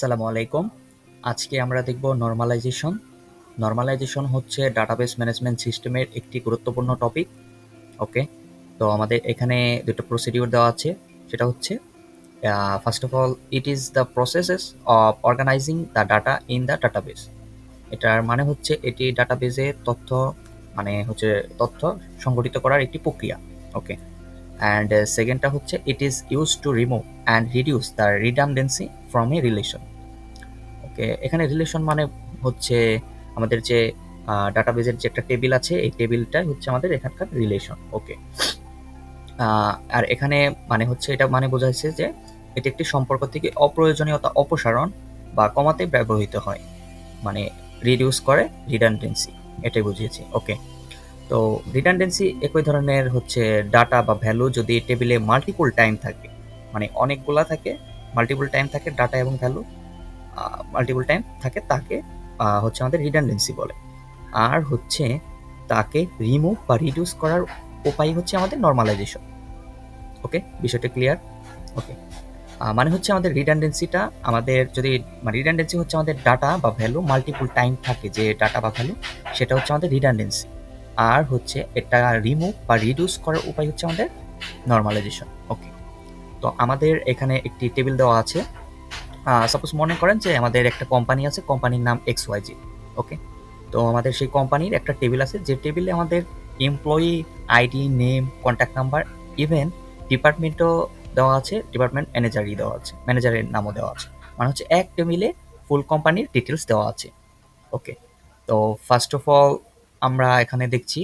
আসসালামু আলাইকুম। আজকে আমরা দেখব নরমালাইজেশন। নরমালাইজেশন হচ্ছে ডাটাবেস ম্যানেজমেন্ট সিস্টেমের একটি গুরুত্বপূর্ণ টপিক। ওকে, তো আমাদের এখানে দুটো প্রসিডিউর দেওয়া আছে। সেটা হচ্ছে first of all it is the processes of organising the data in the database. এটার মানে হচ্ছে এটি ডাটাবেসে তথ্য সংগঠিত করার একটি প্রক্রিয়া। ওকে, অ্যান্ড সেকেন্ডটা হচ্ছে it is use to remove and reduce the redundancy from a relation. Okay, এখানে রিলেশন মানে হচ্ছে আমাদের যে ডাটাবেজের যে একটা টেবিল আছে, এই টেবিলটাই হচ্ছে আমাদের এখানকার রিলেশন। ওকে, আর এখানে মানে হচ্ছে এটা মানে বোঝাচ্ছে যে এটি একটি সম্পর্ক থেকে অপ্রয়োজনীয়তা অপসারণ বা কমাতে ব্যবহৃত হয়, মানে রিডিউস করে রিডান্ডেন্সি, এটাই বুঝিয়েছি। ওকে, তো রিডান্ডেন্সি একই ধরনের হচ্ছে ডাটা বা ভ্যালু যদি টেবিলে মাল্টিপল টাইম থাকে, মানে অনেকগুলা থাকে, মাল্টিপল টাইম থাকে ডাটা এবং ভ্যালু মাল্টিপল টাইম থাকে, তাকে হচ্ছে আমাদের রিডান্ডেন্সি বলে। আর হচ্ছে তাকে রিমুভ বা রিডিউস করার উপায় হচ্ছে আমাদের নরমালাইজেশন। ওকে, বিষয়টা ক্লিয়ার? ওকে, মানে হচ্ছে আমাদের রিডান্ডেন্সিটা আমাদের যদি মানে রিডান্ডেন্সি হচ্ছে আমাদের ডাটা বা ভ্যালু মাল্টিপল টাইম থাকে, যে ডাটা বা ভ্যালু, সেটা হচ্ছে আমাদের রিডান্ডেন্সি। আর হচ্ছে এটা রিমুভ বা রিডিউস করার উপায় হচ্ছে আমাদের নরমালাইজেশন। ওকে, তো আমাদের এখানে একটি টেবিল দেওয়া আছে। সাপোজ মনে করেন যে আমাদের একটা কোম্পানি আছে, কোম্পানির নাম XYZ। ওকে, তো আমাদের সেই কোম্পানির একটা টেবিল আছে, যে টেবিলে আমাদের employee ID, name, contact number, even ডিপার্টমেন্টও দেওয়া আছে, ডিপার্টমেন্ট ম্যানেজারই দেওয়া আছে, ম্যানেজারের নামও দেওয়া আছে। মানে হচ্ছে এক টেবিলে ফুল কোম্পানির ডিটেলস দেওয়া আছে। ওকে, তো ফার্স্ট অফ অল আমরা এখানে দেখছি,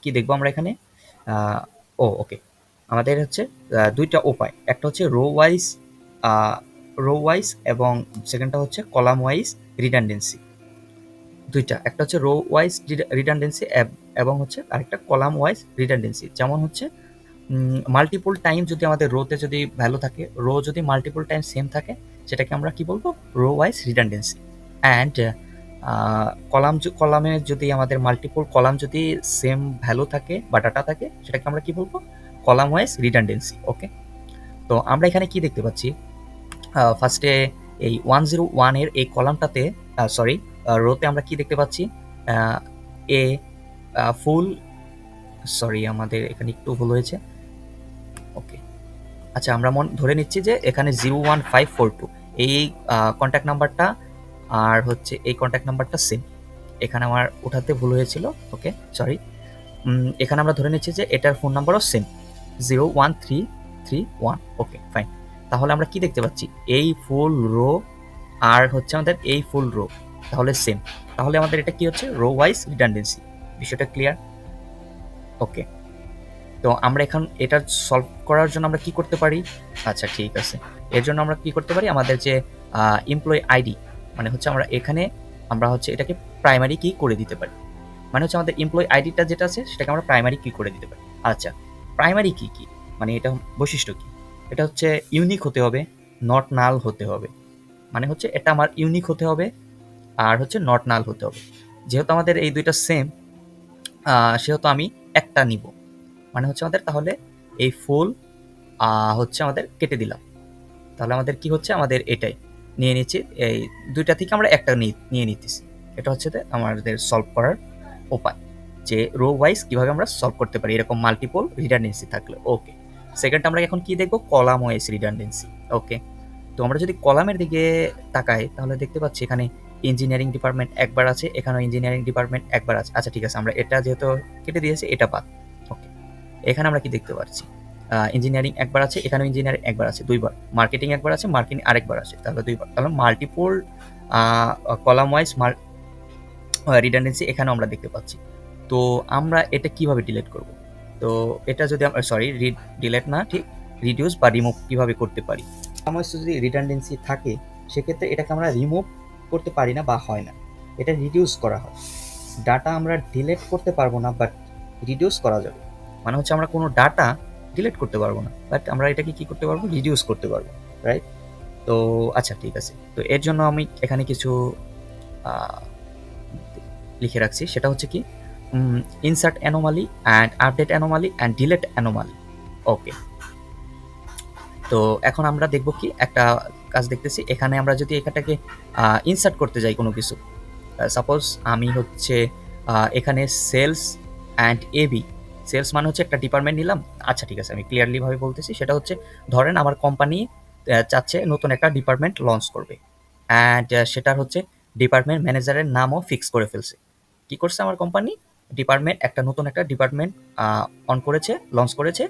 কি দেখবো আমরা এখানে? ওকে, আমাদের হচ্ছে দুইটা উপায়, একটা হচ্ছে রো ওয়াইজ এবং সেকেন্ডটা হচ্ছে কলাম ওয়াইজ রিডান্ডেন্সি। দুইটা, একটা হচ্ছে রো ওয়াইজ রিডান্ডেন্সি এবং হচ্ছে আরেকটা কলাম ওয়াইজ রিডান্ডেন্সি। যেমন হচ্ছে মাল্টিপল টাইম যদি আমাদের রোতে যদি ভ্যালু থাকে, রো যদি মাল্টিপল টাইম সেম থাকে, সেটাকে আমরা কি বলবো? Rho wise redundancy. অ্যান্ড কলামে যদি আমাদের মাল্টিপল কলাম যদি সেম ভ্যালু থাকে বা ডাটা থাকে, সেটাকে আমরা কি বলবো? Column wise redundancy. ওকে, তো আমরা এখানে কি দেখতে পাচ্ছি? ফার্স্টে এই 101 এর এই কলামটাতে, সরি, রোতে আমরা কি দেখতে পাচ্ছি? এ ফুল, সরি আমাদের এখানে একটু ভুল হয়েছে। ওকে, আচ্ছা, আমরা ধরে নিচ্ছি যে এখানে 01542 এই কন্ট্যাক্ট নাম্বারটা আর হচ্ছে এই কন্ট্যাক্ট নাম্বারটা সেম। এখানে আমার ওঠাতে ভুল হয়েছিল। ওকে, সরি। এখানে আমরা ধরে নিচ্ছি যে এটার ফোন নাম্বারও সেম, 01331। ওকে, ফাইন। তাহলে আমরা কি দেখতে পাচ্ছি? এই ফুল রো আর হচ্ছে আমাদের এই ফুল রো তাহলে সেম। তাহলে আমাদের এটা কি হচ্ছে? Rho wise redundancy. বিষয়টা ক্লিয়ার? ওকে, তো আমরা এখন এটা সলভ করার জন্য আমরা কি করতে পারি? আচ্ছা, ঠিক আছে। এর জন্য আমরা কি করতে পারি? আমাদের যে এমপ্লয়ি আইডি, মানে হচ্ছে আমরা হচ্ছে এটাকে প্রাইমারি কি করে দিতে পারি। মানে হচ্ছে আমাদের এমপ্লয়ি আইডিটা যেটা আছে, সেটাকে আমরা প্রাইমারি কি করে দিতে পারি। আচ্ছা, প্রাইমারি কি কি, মানে এটা বৈশিষ্ট্য কি? এটা হচ্ছে ইউনিক হতে হবে, নট নাল হতে হবে। মানে হচ্ছে এটা আমার ইউনিক হতে হবে আর হচ্ছে নট নাল হতে হবে। যেহেতু আমাদের এই দুইটা সেম, সেহেতু আমি একটা নিব। মানে হচ্ছে আমাদের তাহলে এই ফুল হচ্ছে আমাদের কেটে দিলাম। তাহলে আমাদের কি হচ্ছে? আমাদের এটাই নিয়ে নিচ্ছি, এই দুইটা থেকে আমরা একটা নিয়ে নিতেছি। এটা হচ্ছে আমাদের সলভ করার উপায়, যে রো ওয়াইজ কিভাবে আমরা সলভ করতে পারি এরকম মাল্টিপল রিডান্ডেন্সি থাকলে। ওকে, সেকেন্ড আমরা এখন কি দেখবো? Column wise redundancy. ওকে, তো আমরা যদি কলামের দিকে তাকাই, তাহলে দেখতে পাচ্ছি এখানে ইঞ্জিনিয়ারিং ডিপার্টমেন্ট একবার আছে, এখানেও ইঞ্জিনিয়ারিং ডিপার্টমেন্ট একবার আছে। আচ্ছা, ঠিক আছে, আমরা এটা যেহেতু কেটে দিয়েছি, এটা বাদ। ওকে, এখানে আমরা কি দেখতে পাচ্ছি? ইঞ্জিনিয়ারিং একবার আছে, এখানেও ইঞ্জিনিয়ারিং একবার আছে, দুইবার। মার্কেটিং একবার আছে, মার্কেটিং আরেকবার আছে, তাহলে দুইবার। তাহলে মাল্টিপল কলাম ওয়াইজ রিডান্ডেন্সি এখানেও আমরা দেখতে পাচ্ছি। তো আমরা এটা কিভাবে ডিলিট করব? তো এটা যদি আমরা ডিলিট না, ঠিক রিডিউস বা রিমুভ কিভাবে করতে পারি? আমার যদি রিডান্ডেন্সি থাকে, সেক্ষেত্রে এটাকে আমরা রিমুভ করতে পারি না বা হয় না, এটা রিডিউস করা হয়। ডাটা আমরা ডিলিট করতে পারবো না, বাট রিডিউস করা যাবে। মানে হচ্ছে আমরা কোনো ডাটা ডিলিট করতে পারবো না, বাট আমরা এটাকে কি করতে পারবো? রিডিউস করতে পারবো, রাইট? তো আচ্ছা, ঠিক আছে। তো এর জন্য আমি এখানে কিছু লিখে রাখছি, সেটা হচ্ছে কি? Insert anomaly and update anomaly and delete anomaly. Okay, তো এখন আমরা দেখব কি একটা কাজ দেখতেছি। এখানে আমরা যদি এটাকে ইনসার্ট করতে যাই কোনো কিছু, সাপোজ আমি হচ্ছে এখানে সেলস অ্যান্ড এবি, সেলস মানে হচ্ছে একটা ডিপার্টমেন্ট নিলাম। আচ্ছা ঠিক আছে, আমি ক্লিয়ারলি ভাবে বলতেছি। সেটা হচ্ছে ধরেন আমার কোম্পানি চাচ্ছে নতুন একটা ডিপার্টমেন্ট লঞ্চ করবে, অ্যান্ড সেটার হচ্ছে ডিপার্টমেন্ট ম্যানেজারের নামও ফিক্স করে ফেলছে। কি করছে আমার কোম্পানি? নতুন একটা ডিপার্টমেন্ট অন করেছে, লঞ্চ করেছে,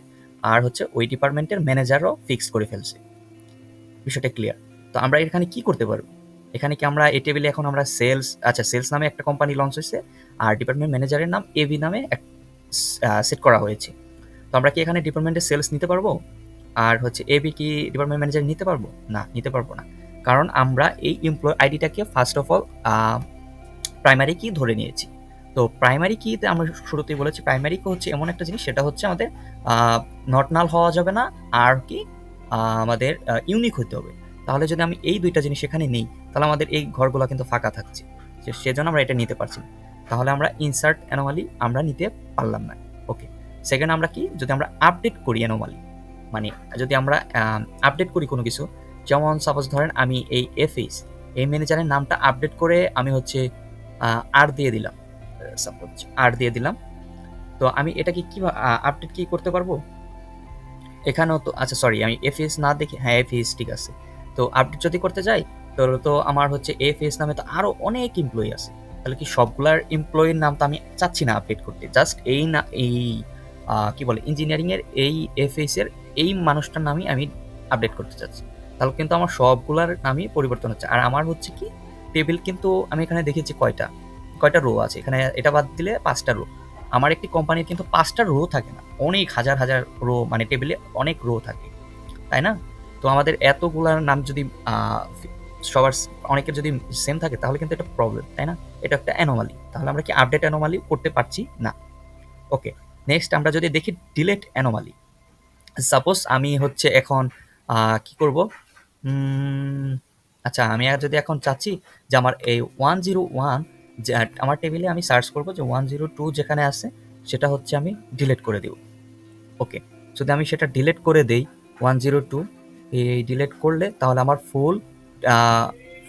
আর হচ্ছে ওই ডিপার্টমেন্টের ম্যানেজারও ফিক্স করে ফেলছে। বিষয়টা ক্লিয়ার? তো আমরা এখানে কি করতে পারবো? এখানে কি আমরা এই টেবিলে এখন আমরা সেলস, আচ্ছা সেলস নামে একটা কোম্পানি লঞ্চ হয়েছে, আর ডিপার্টমেন্ট ম্যানেজারের নাম এবি নামে সেট করা হয়েছে। তো আমরা কি এখানে ডিপার্টমেন্টের সেলস নিতে পারবো? আর হচ্ছে এবি কি ডিপার্টমেন্ট ম্যানেজার নিতে পারবো? না, নিতে পারবো না। কারণ আমরা এই এমপ্লয় আইডিটাকে first of all primary key ধরে নিয়েছি। তো প্রাইমারি কিতে আমরা শুরুতেই বলেছি প্রাইমারি কি হচ্ছে এমন একটা জিনিস, সেটা হচ্ছে আমাদের নট নাল হওয়া যাবে না, আর কি আমাদের ইউনিক হতে হবে। তাহলে যদি আমি এই দুইটা জিনিস এখানে নেই, তাহলে আমাদের এই ঘরগুলো কিন্তু ফাঁকা থাকছে, সেজন্য আমরা এটা নিতে পারছি না। তাহলে আমরা ইনসার্ট অ্যানোমালি আমরা নিতে পারলাম না। ওকে, সেকেন্ড আমরা কি, যদি আমরা আপডেট করি অ্যানোমালি, মানে যদি আমরা আপডেট করি কোনো কিছু, যেমন সাপোজ ধরেন আমি এই এফএস এই ম্যানেজারের নামটা আপডেট করে আমি হচ্ছে আর দিয়ে দিলাম, সাপোজ আর দিয়ে দিলাম। তো আমি এটাকে কি আপডেট কি করতে পারবো? এখানেও তো আচ্ছা সরি, আমি এফএস না দেখে, হ্যাঁ এফএস ঠিক আছে। তো আপডেট যদি করতে যাই, তাহলে তো আমার হচ্ছে এফএস নামে তো আরও অনেক এমপ্লয়ি আছে। তাহলে কি সবগুলার এমপ্লয়ির নাম তো আমি চাচ্ছি না আপডেট করতে, জাস্ট এই না এই কি বলে ইঞ্জিনিয়ারিংয়ের এই এফএস এর এই মানুষটার নামই আমি আপডেট করতে চাচ্ছি। তাহলে কিন্তু আমার সবগুলার নামই পরিবর্তন হচ্ছে। আর আমার হচ্ছে কি টেবিল কিন্তু আমি এখানে দেখেছি কয়টা কয়টা রো আছে, এখানে এটা বাদ দিলে 5টা রো। আমার একটি কোম্পানির কিন্তু 5টা রো থাকে না, অনেক হাজার হাজার রো, মানে টেবিলে অনেক রো থাকে, তাই না? তো আমাদের এতগুলার নাম যদি সবার অনেকের যদি সেম থাকে, তাহলে কিন্তু এটা প্রবলেম, তাই না? এটা একটা অ্যানোমালি। তাহলে আমরা কি আপডেট অ্যানোমালি করতে পারছি না। ওকে, নেক্সট আমরা যদি দেখি ডিলেট অ্যানোমালি। সাপোজ আমি হচ্ছে এখন কি করব, আচ্ছা আমি যদি এখন চাচ্ছি যে আমার এই 101 যে আমার টেবিলে আমি সার্চ করব যে 102 যেখানে আছে সেটা হচ্ছে আমি ডিলিট করে দেব। ওকে, যদি আমি সেটা ডিলিট করে দেই 102 এই ডিলিট করলে, তাহলে আমার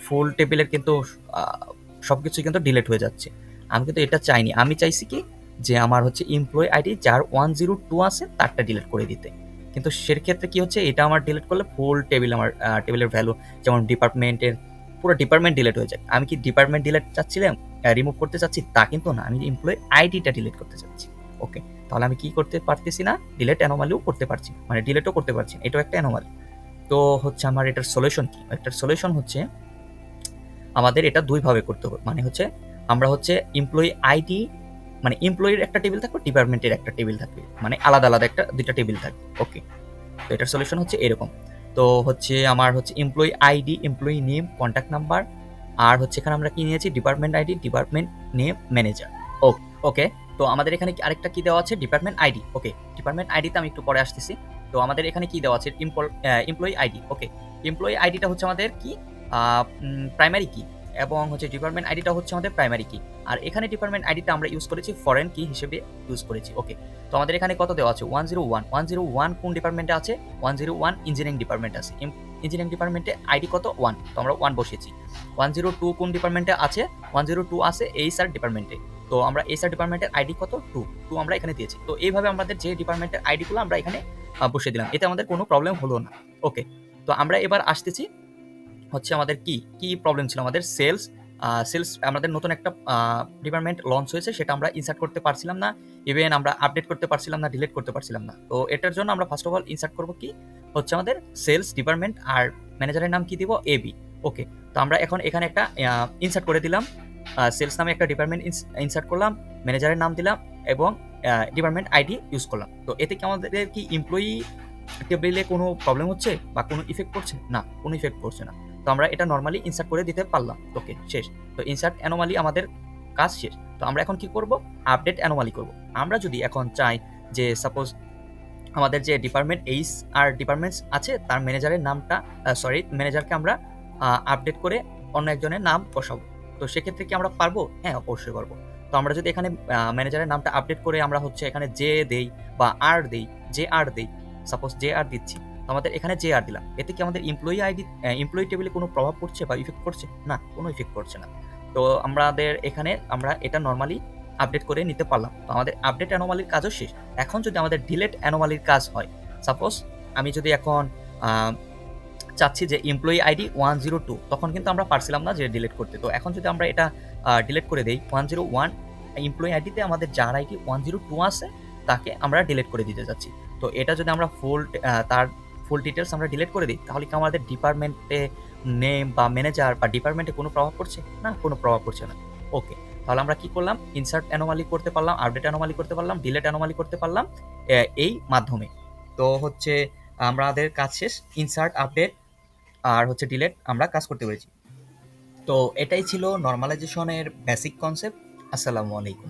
ফুল টেবিলের কিন্তু সব কিছু কিন্তু ডিলিট হয়ে যাচ্ছে। আমি কিন্তু এটা চাইনি, আমি চাইছি কি যে আমার হচ্ছে এমপ্লয়ি আইডি যার 102 আছে তারটা ডিলিট করে দিতে। কিন্তু সেক্ষেত্রে কি হচ্ছে, এটা আমার ডিলিট করলে ফুল টেবিল, আমার টেবিলের ভ্যালু যেমন ডিপার্টমেন্টের পুরো ডিপার্টমেন্ট ডিলিট হয়ে যায়। আমি কি ডিপার্টমেন্ট ডিলিট চাচ্ছিলাম, রিমুভ করতে চাচ্ছি তা কিন্তু না, আমি এমপ্লয়ি আইডিটা ডিলিট করতে চাচ্ছি। ওকে, তাহলে আমি কি করতে পারতেছি না, ডিলিট অ্যানোমালিও করতে পারছি, মানে ডিলিটও করতে পারছি, এটাও একটা অ্যানোমালি। তো হচ্ছে আমার এটার সলিউশন কি? এটার সলিউশন হচ্ছে আমাদের এটা দুইভাবে করতে হবে, মানে হচ্ছে আমরা হচ্ছে এমপ্লয়ি আইডি, মানে এমপ্লয়ির একটা টেবিল থাকবে, ডিপার্টমেন্টের একটা টেবিল থাকবে, মানে আলাদা আলাদা দুইটা টেবিল থাকবে। ওকে, তো এটার সলিউশন হচ্ছে এরকম। তো হচ্ছে আমার হচ্ছে employee ID, employee name, contact number, আর হচ্ছে এখানে আমরা কি নিয়েছি department ID, department name, manager. Okay, তো আমাদের এখানে আরেকটা কি দেওয়া আছে, ডিপার্টমেন্ট আইডি। ওকে, ডিপার্টমেন্ট আইডিতে আমি একটু পরে আসতেছি। তো আমাদের এখানে কি দেওয়া আছে, এমপ্লয়ি আইডি। ওকে, এমপ্লয়ি আইডিটা হচ্ছে আমাদের কি প্রাইমারি কি, এবং হচ্ছে ডিপার্টমেন্ট আইডিটা হচ্ছে আমাদের প্রাইমারি কি। আর এখানে ডিপার্টমেন্ট আইডিটা আমরা ইউজ করেছি ফরেন কি হিসেবে ইউজ করেছি। ওকে, তো আমাদের এখানে কত দেওয়া আছে, 101 কোন ডিপার্টমেন্টে আছে, 101 ইঞ্জিনিয়ারিং ডিপার্টমেন্টে আছে। ইঞ্জিনিয়ারিং ডিপার্টমেন্টে আইডি কত 1, তো আমরা 1 বসিয়েছি। 102 কোন ডিপার্টমেন্টে আছে, 102 আছে এইচআর ডিপার্টমেন্টে, তো আমরা এইচআর ডিপার্টমেন্টের আইডি কত 2 আমরা এখানে দিয়েছি। তো এইভাবে আমাদের যে ডিপার্টমেন্টের আইডিগুলো আমরা এখানে বসিয়ে দিলাম, এতে আমাদের কোনো প্রবলেম হলো না। ওকে, তো আমরা এবার আসতেছি হচ্ছে আমাদের কি প্রবলেম ছিল, আমাদের সেলস আমাদের নতুন একটা ডিপার্টমেন্ট লঞ্চ হয়েছে, সেটা আমরা ইনসার্ট করতে পারছিলাম না, ইভেন আমরা আপডেট করতে পারছিলাম না, ডিলিট করতে পারছিলাম না। তো এটার জন্য আমরা ফার্স্ট অফ অল ইনসার্ট করবো কি হচ্ছে আমাদের সেলস ডিপার্টমেন্ট, আর ম্যানেজারের নাম কি দিব, এবি। ওকে, তো আমরা এখন এখানে একটা ইনসার্ট করে দিলাম, সেলস নামে একটা ডিপার্টমেন্ট ইনসার্ট করলাম, ম্যানেজারের নাম দিলাম, এবং ডিপার্টমেন্ট আইডি ইউজ করলাম। তো এতে কি আমাদের কি এমপ্লয়ি টেবিলে কোনো প্রবলেম হচ্ছে বা কোনো ইফেক্ট পড়ছে? না, কোনো ইফেক্ট পড়ছে না। তো আমরা এটা নর্মালি ইনসার্ট করে দিতে পারলাম। ওকে, শেষ। তো ইনসার্ট অ্যানোমালি আমাদের কাজ শেষ। তো আমরা এখন কি করব, আপডেট অ্যানোমালি করব। আমরা যদি এখন চাই যে সাপোজ আমাদের যে ডিপার্টমেন্ট এইচ আর ডিপার্টমেন্টস আছে তার ম্যানেজারের নামটা ম্যানেজারকে আমরা আপডেট করে অন্য একজনের নাম বসাবো, তো সেক্ষেত্রে কি আমরা পারবো? হ্যাঁ, অবশ্যই পারবো। তো আমরা যদি এখানে ম্যানেজারের নামটা আপডেট করে আমরা হচ্ছে এখানে জে দেই বা আর দেই, জে আর দেই, সাপোজ জে আর দিচ্ছি, আমাদের এখানে যে আর দিলাম, এতে কি আমাদের এমপ্লয়ি আইডি এমপ্লয়ি টেবিলে কোনো প্রভাব পড়ছে বা ইফেক্ট করছে? না, কোনো ইফেক্ট করছে না। তো আমাদের এখানে আমরা এটা নরমালি আপডেট করে নিতে পারলাম। তো আমাদের আপডেট অ্যানোমালির কাজও শেষ। এখন যদি আমাদের ডিলেট অ্যানোমালির কাজ হয়, সাপোজ আমি যদি এখন চাচ্ছি যে এমপ্লয়ি আইডি 102, তখন কিন্তু আমরা পারছিলাম না যে ডিলিট করতে। তো এখন যদি আমরা এটা ডিলিট করে দেই 101, এমপ্লয়ি আইডিতে আমাদের যার আইডি 102 আছে তাকে আমরা ডিলিট করে দিতে যাচ্ছি। তো এটা যদি আমরা তার ফুল ডিটেলস আমরা ডিলিট করে দিই, তাহলে কি আমাদের ডিপার্টমেন্টে নেম বা ম্যানেজার বা ডিপার্টমেন্টে কোনো প্রভাব পড়ছে? না, কোনো প্রভাব পড়ছে না। ওকে, তাহলে আমরা কি করলাম? ইনসার্ট অ্যানোমালি করতে পারলাম, আপডেট অ্যানোমালি করতে পারলাম, ডিলিট অ্যানোমালি করতে পারলাম এই মাধ্যমে। তো হচ্ছে আমাদের কাজ শেষ। ইনসার্ট, আপডেট আর হচ্ছে ডিলেট আমরা কাজ করতে পেরেছি। তো এটাই ছিল নর্মালাইজেশনের বেসিক কনসেপ্ট। আসসালামু আলাইকুম।